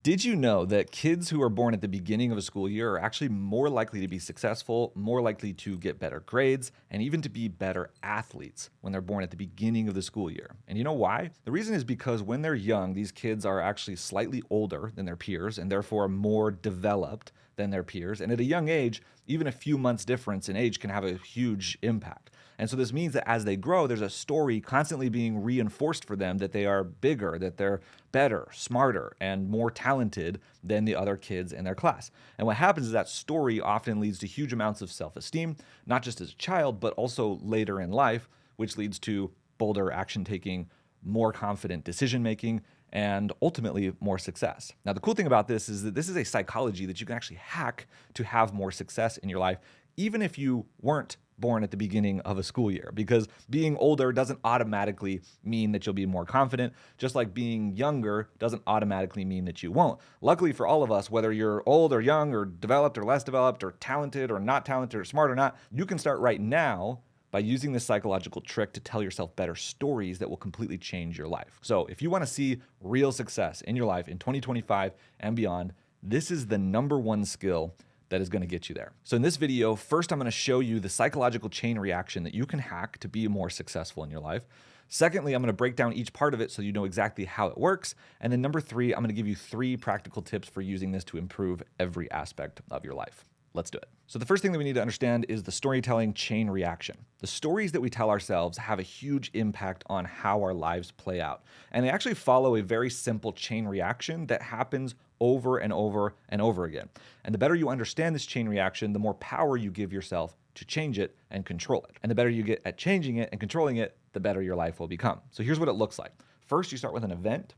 Did you know that kids who are born at the beginning of a school year are actually more likely to be successful, more likely to get better grades, and even to be better athletes when they're born at the beginning of the school year? And you know why? The reason is because when they're young, these kids are actually slightly older than their peers and therefore more developed than their peers. And at a young age, even a few months difference in age can have a huge impact. And so this means that as they grow, there's a story constantly being reinforced for them that they are bigger, that they're better, smarter, and more talented than the other kids in their class. And what happens is that story often leads to huge amounts of self-esteem, not just as a child, but also later in life, which leads to bolder action taking, more confident decision making, and ultimately more success. Now, the cool thing about this is that this is a psychology that you can actually hack to have more success in your life, even if you weren't born at the beginning of a school year, because being older doesn't automatically mean that you'll be more confident, just like being younger doesn't automatically mean that you won't. Luckily for all of us, whether you're old or young or developed or less developed or talented or not talented or smart or not, you can start right now by using this psychological trick to tell yourself better stories that will completely change your life. So if you want to see real success in your life in 2025 and beyond, this is the number one skill that is going to get you there. So in this video, first I'm going to show you the psychological chain reaction that you can hack to be more successful in your life. Secondly, I'm going to break down each part of it so you know exactly how it works. And then number three, I'm going to give you 3 practical tips for using this to improve every aspect of your life. Let's do it. So the first thing that we need to understand is the storytelling chain reaction. The stories that we tell ourselves have a huge impact on how our lives play out. And they actually follow a very simple chain reaction that happens over and over and over again. And the better you understand this chain reaction, the more power you give yourself to change it and control it. And the better you get at changing it and controlling it, the better your life will become. So here's what it looks like. First, you start with an event,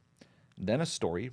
then a story,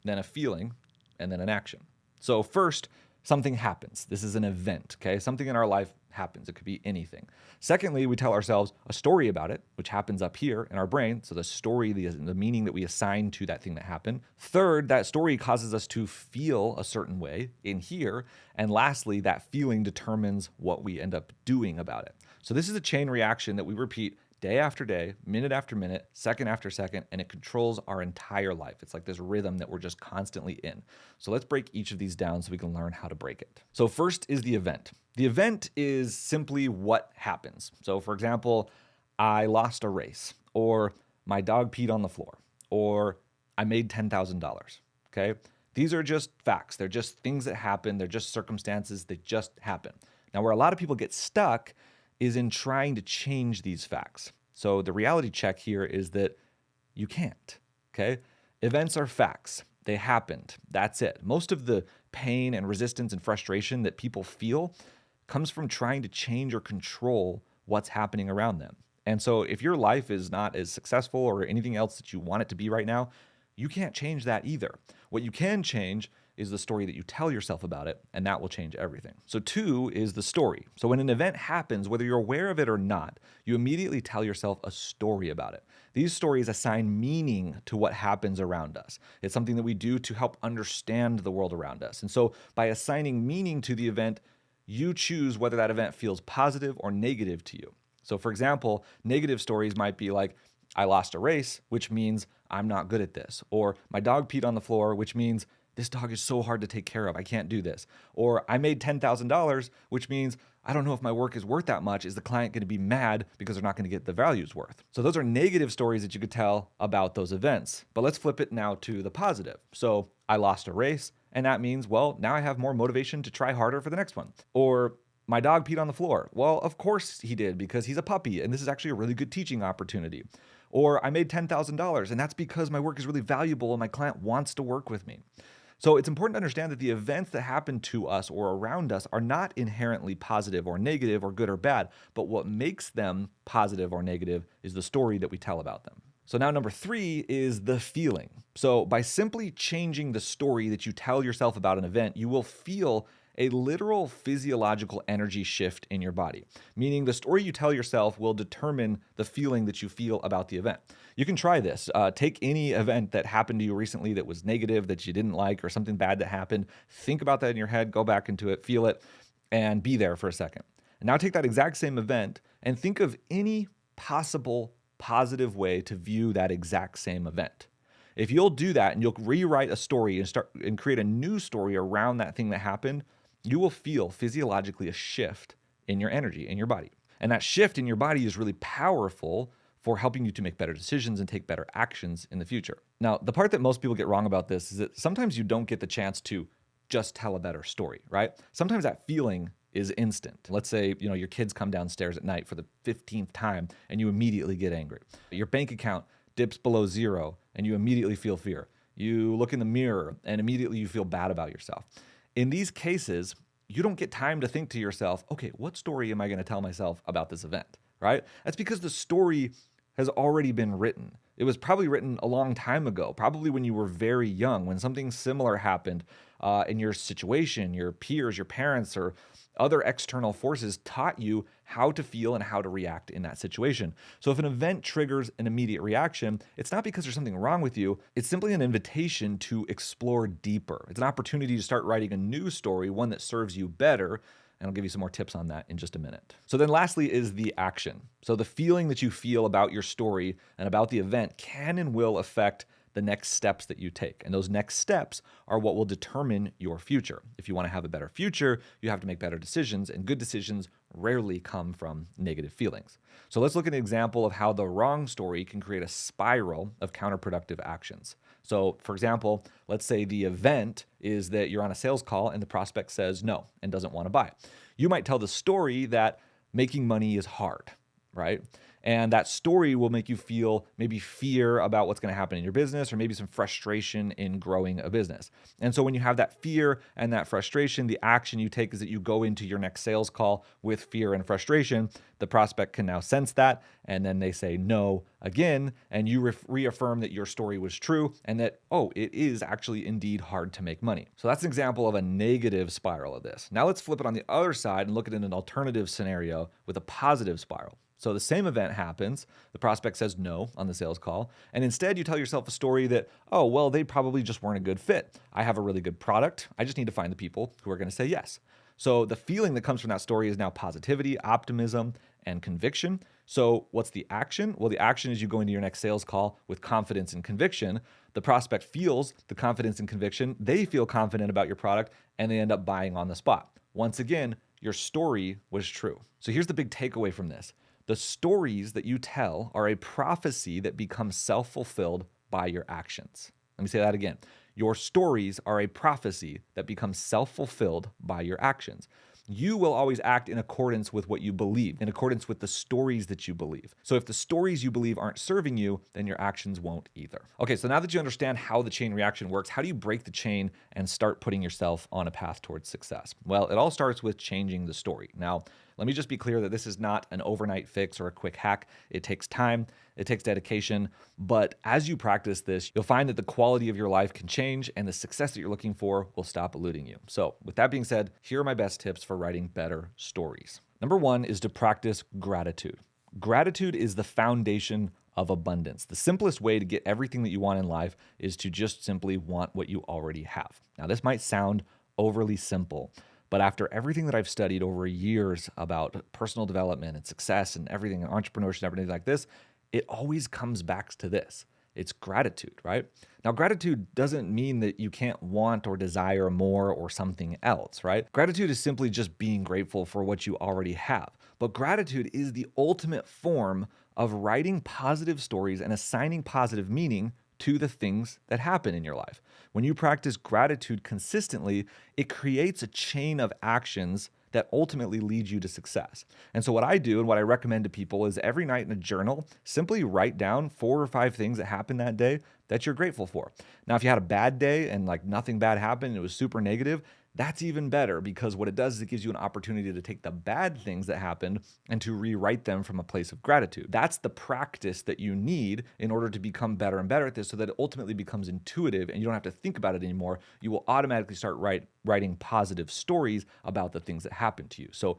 then a feeling, and then an action. So first, something happens. This is an event, okay? Something in our life happens. It could be anything. Secondly, we tell ourselves a story about it, which happens up here in our brain. So the story, the meaning that we assign to that thing that happened. Third, that story causes us to feel a certain way in here. And lastly, that feeling determines what we end up doing about it. So this is a chain reaction that we repeat day after day, minute after minute, second after second, and it controls our entire life. It's like this rhythm that we're just constantly in. So let's break each of these down so we can learn how to break it. So first is the event. The event is simply what happens. So for example, I lost a race, or my dog peed on the floor, or I made $10,000, okay? These are just facts. They're just things that happen. They're just circumstances that just happen. Now, where a lot of people get stuck is in trying to change these facts. So the reality check here is that you can't, okay? Events are facts. They happened. That's it. Most of the pain and resistance and frustration that people feel comes from trying to change or control what's happening around them. And so if your life is not as successful or anything else that you want it to be right now, you can't change that either. What you can change is the story that you tell yourself about it, and that will change everything. So 2 is the story. So when an event happens, whether you're aware of it or not, you immediately tell yourself a story about it. These stories assign meaning to what happens around us. It's something that we do to help understand the world around us. And so by assigning meaning to the event, you choose whether that event feels positive or negative to you. So for example, negative stories might be like, I lost a race, which means I'm not good at this. Or my dog peed on the floor, which means this dog is so hard to take care of. I can't do this. Or I made $10,000, which means I don't know if my work is worth that much. Is the client going to be mad because they're not going to get the value it's worth? So those are negative stories that you could tell about those events. But let's flip it now to the positive. So I lost a race, and that means, well, now I have more motivation to try harder for the next one. Or my dog peed on the floor. Well, of course he did, because he's a puppy, and this is actually a really good teaching opportunity. Or I made $10,000, and that's because my work is really valuable and my client wants to work with me. So it's important to understand that the events that happen to us or around us are not inherently positive or negative or good or bad, but what makes them positive or negative is the story that we tell about them. So now number 3 is the feeling. So by simply changing the story that you tell yourself about an event, you will feel a literal physiological energy shift in your body, meaning the story you tell yourself will determine the feeling that you feel about the event. You can try this. Take any event that happened to you recently that was negative, that you didn't like, or something bad that happened. Think about that in your head, go back into it, feel it, and be there for a second. And now take that exact same event and think of any possible positive way to view that exact same event. If you'll do that and you'll rewrite a story and start and create a new story around that thing that happened, you will feel physiologically a shift in your energy, in your body. And that shift in your body is really powerful for helping you to make better decisions and take better actions in the future. Now, the part that most people get wrong about this is that sometimes you don't get the chance to just tell a better story, right? Sometimes that feeling is instant. Let's say, your kids come downstairs at night for the 15th time and you immediately get angry. Your bank account dips below zero and you immediately feel fear. You look in the mirror and immediately you feel bad about yourself. In these cases, you don't get time to think to yourself, okay, what story am I going to tell myself about this event, right? That's because the story has already been written. It was probably written a long time ago, probably when you were very young, when something similar happened in your situation, your peers, your parents, or other external forces taught you how to feel and how to react in that situation. So if an event triggers an immediate reaction, it's not because there's something wrong with you. It's simply an invitation to explore deeper. It's an opportunity to start writing a new story, one that serves you better. And I'll give you some more tips on that in just a minute. So then lastly is the action. So the feeling that you feel about your story and about the event can and will affect the next steps that you take. And those next steps are what will determine your future. If you want to have a better future, you have to make better decisions, and good decisions rarely come from negative feelings. So let's look at an example of how the wrong story can create a spiral of counterproductive actions. So for example, let's say the event is that you're on a sales call and the prospect says no and doesn't want to buy. You might tell the story that making money is hard, right? And that story will make you feel maybe fear about what's going to happen in your business, or maybe some frustration in growing a business. And so when you have that fear and that frustration, the action you take is that you go into your next sales call with fear and frustration. The prospect can now sense that, and then they say no again, and you reaffirm that your story was true and that, oh, it is actually indeed hard to make money. So that's an example of a negative spiral of this. Now let's flip it on the other side and look at an alternative scenario with a positive spiral. So the same event happens, the prospect says no on the sales call, and instead you tell yourself a story that, oh, well, they probably just weren't a good fit. I have a really good product. I just need to find the people who are going to say yes. So the feeling that comes from that story is now positivity, optimism, and conviction. So what's the action? Well, the action is you go into your next sales call with confidence and conviction. The prospect feels the confidence and conviction. They feel confident about your product, and they end up buying on the spot. Once again, your story was true. So here's the big takeaway from this. The stories that you tell are a prophecy that becomes self-fulfilled by your actions. Let me say that again. Your stories are a prophecy that becomes self-fulfilled by your actions. You will always act in accordance with what you believe, in accordance with the stories that you believe. So if the stories you believe aren't serving you, then your actions won't either. Okay, so now that you understand how the chain reaction works, how do you break the chain and start putting yourself on a path towards success? Well, it all starts with changing the story. Now, let me just be clear that this is not an overnight fix or a quick hack. It takes time, it takes dedication, but as you practice this, you'll find that the quality of your life can change and the success that you're looking for will stop eluding you. So with that being said, here are my best tips for writing better stories. Number one is to practice gratitude. Gratitude is the foundation of abundance. The simplest way to get everything that you want in life is to just simply want what you already have. Now, this might sound overly simple, but after everything that I've studied over years about personal development and success and everything, and entrepreneurship and everything like this, it always comes back to this. It's gratitude, right? Now, gratitude doesn't mean that you can't want or desire more or something else, right? Gratitude is simply just being grateful for what you already have. But gratitude is the ultimate form of writing positive stories and assigning positive meaning to the things that happen in your life. When you practice gratitude consistently, it creates a chain of actions that ultimately lead you to success. And so what I do and what I recommend to people is every night in a journal, simply write down 4 or 5 things that happened that day that you're grateful for. Now, if you had a bad day and like nothing bad happened, it was super negative, that's even better, because what it does is it gives you an opportunity to take the bad things that happened and to rewrite them from a place of gratitude. That's the practice that you need in order to become better and better at this, so that it ultimately becomes intuitive and you don't have to think about it anymore. You will automatically start writing positive stories about the things that happened to you. So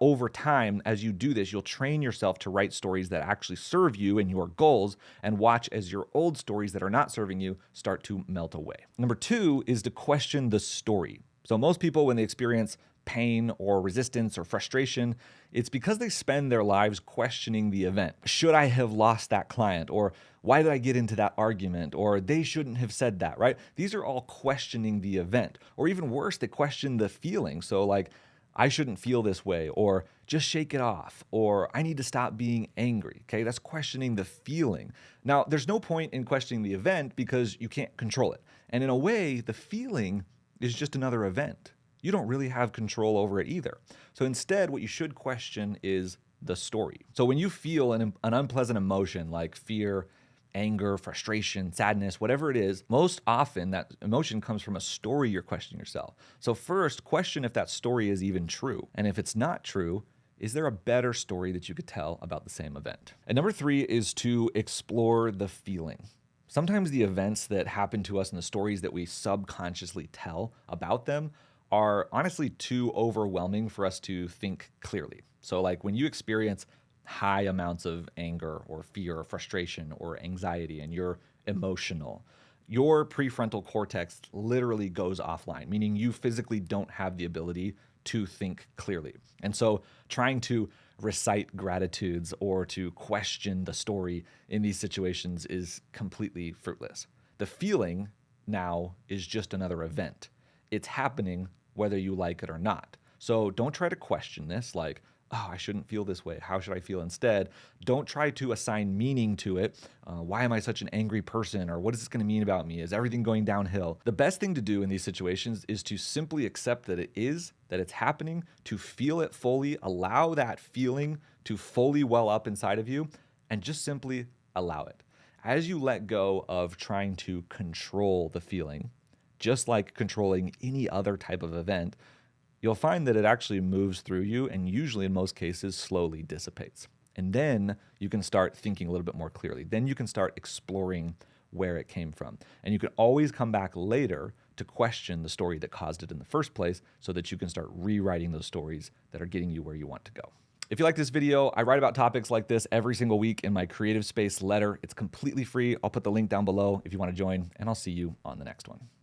over time, as you do this, you'll train yourself to write stories that actually serve you and your goals, and watch as your old stories that are not serving you start to melt away. Number 2 is to question the story. So most people, when they experience pain or resistance or frustration, it's because they spend their lives questioning the event. Should I have lost that client? Or why did I get into that argument? Or they shouldn't have said that, right? These are all questioning the event. Or even worse, they question the feeling. So like, I shouldn't feel this way, or just shake it off, or I need to stop being angry. Okay, that's questioning the feeling. Now, there's no point in questioning the event because you can't control it. And in a way, the feeling is just another event. You don't really have control over it either. So instead, what you should question is the story. So when you feel an unpleasant emotion like fear, anger, frustration, sadness, whatever it is, most often that emotion comes from a story you're questioning yourself. So first, question if that story is even true. And if it's not true, is there a better story that you could tell about the same event? And number 3 is to explore the feeling. Sometimes the events that happen to us and the stories that we subconsciously tell about them are honestly too overwhelming for us to think clearly. So like when you experience high amounts of anger or fear or frustration or anxiety and you're emotional, your prefrontal cortex literally goes offline, meaning you physically don't have the ability to think clearly. And so trying to recite gratitudes or to question the story in these situations is completely fruitless. The feeling now is just another event. It's happening whether you like it or not. So don't try to question this like, oh, I shouldn't feel this way. How should I feel instead? Don't try to assign meaning to it. Why am I such an angry person? Or what is this going to mean about me? Is everything going downhill? The best thing to do in these situations is to simply accept that it's happening, to feel it fully, allow that feeling to fully well up inside of you, and just simply allow it. As you let go of trying to control the feeling, just like controlling any other type of event, you'll find that it actually moves through you and usually in most cases slowly dissipates. And then you can start thinking a little bit more clearly. Then you can start exploring where it came from. And you can always come back later to question the story that caused it in the first place so that you can start rewriting those stories that are getting you where you want to go. If you like this video, I write about topics like this every single week in my Creative Space letter. It's completely free. I'll put the link down below if you want to join, and I'll see you on the next one.